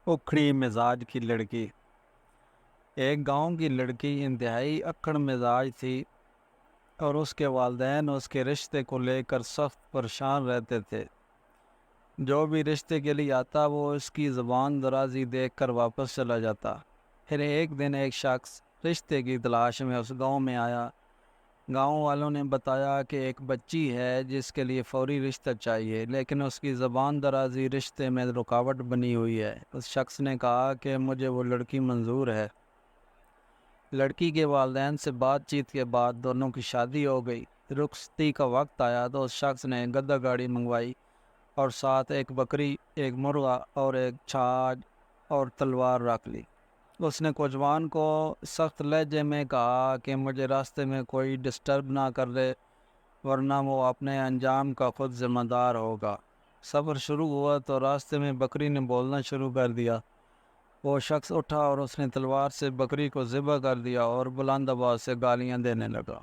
اکھڑی مزاج کی لڑکی۔ ایک گاؤں کی لڑکی انتہائی اکڑ مزاج تھی اور اس کے والدین اس کے رشتے کو لے کر سخت پریشان رہتے تھے۔ جو بھی رشتے کے لیے آتا وہ اس کی زبان درازی دیکھ کر واپس چلا جاتا۔ پھر ایک دن ایک شخص رشتے کی تلاش میں اس گاؤں میں آیا۔ گاؤں والوں نے بتایا کہ ایک بچی ہے جس کے لیے فوری رشتہ چاہیے، لیکن اس کی زبان درازی رشتے میں رکاوٹ بنی ہوئی ہے۔ اس شخص نے کہا کہ مجھے وہ لڑکی منظور ہے۔ لڑکی کے والدین سے بات چیت کے بعد دونوں کی شادی ہو گئی۔ رخصتی کا وقت آیا تو اس شخص نے گدا گاڑی منگوائی اور ساتھ ایک بکری، ایک مرغا اور ایک چھاج اور تلوار رکھ لی۔ اس نے کوجوان کو سخت لہجے میں کہا کہ مجھے راستے میں کوئی ڈسٹرب نہ کر دے، ورنہ وہ اپنے انجام کا خود ذمہ دار ہوگا۔ سفر شروع ہوا تو راستے میں بکری نے بولنا شروع کر دیا۔ وہ شخص اٹھا اور اس نے تلوار سے بکری کو ذبح کر دیا اور بلند آواز سے گالیاں دینے لگا۔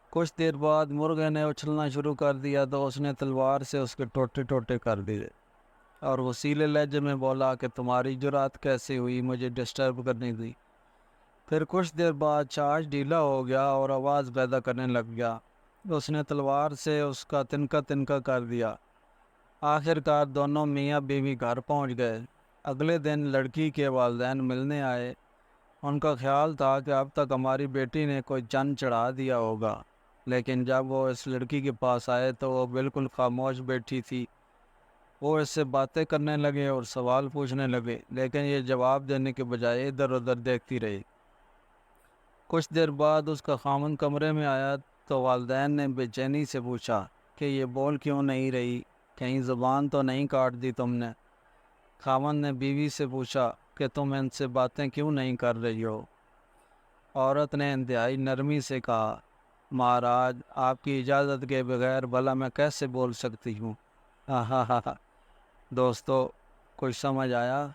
کچھ دیر بعد مرغے نے اچھلنا شروع کر دیا تو اس نے تلوار سے اس کے ٹوٹے ٹوٹے کر دیے اور وسیلے لہجے میں بولا کہ تمہاری جرأت کیسے ہوئی مجھے ڈسٹرب کرنے دی۔ پھر کچھ دیر بعد چھاج ڈھیلا ہو گیا اور آواز پیدا کرنے لگ گیا۔ اس نے تلوار سے اس کا تنکا تنکا کر دیا۔ آخر کار دونوں میاں بیوی گھر پہنچ گئے۔ اگلے دن لڑکی کے والدین ملنے آئے۔ ان کا خیال تھا کہ اب تک ہماری بیٹی نے کوئی چند چڑھا دیا ہوگا، لیکن جب وہ اس لڑکی کے پاس آئے تو وہ بالکل خاموش بیٹھی تھی۔ وہ اس سے باتیں کرنے لگے اور سوال پوچھنے لگے، لیکن یہ جواب دینے کے بجائے ادھر ادھر دیکھتی رہی۔ کچھ دیر بعد اس کا خاوند کمرے میں آیا تو والدین نے بے چینی سے پوچھا کہ یہ بول کیوں نہیں رہی، کہیں زبان تو نہیں کاٹ دی تم نے؟ خاوند نے بیوی سے پوچھا کہ تم ان سے باتیں کیوں نہیں کر رہی ہو؟ عورت نے انتہائی نرمی سے کہا، مہاراج آپ کی اجازت کے بغیر بھلا میں کیسے بول سکتی ہوں؟ ہاں ہاں ہاں۔ دوستو، کچھ سمجھ آیا؟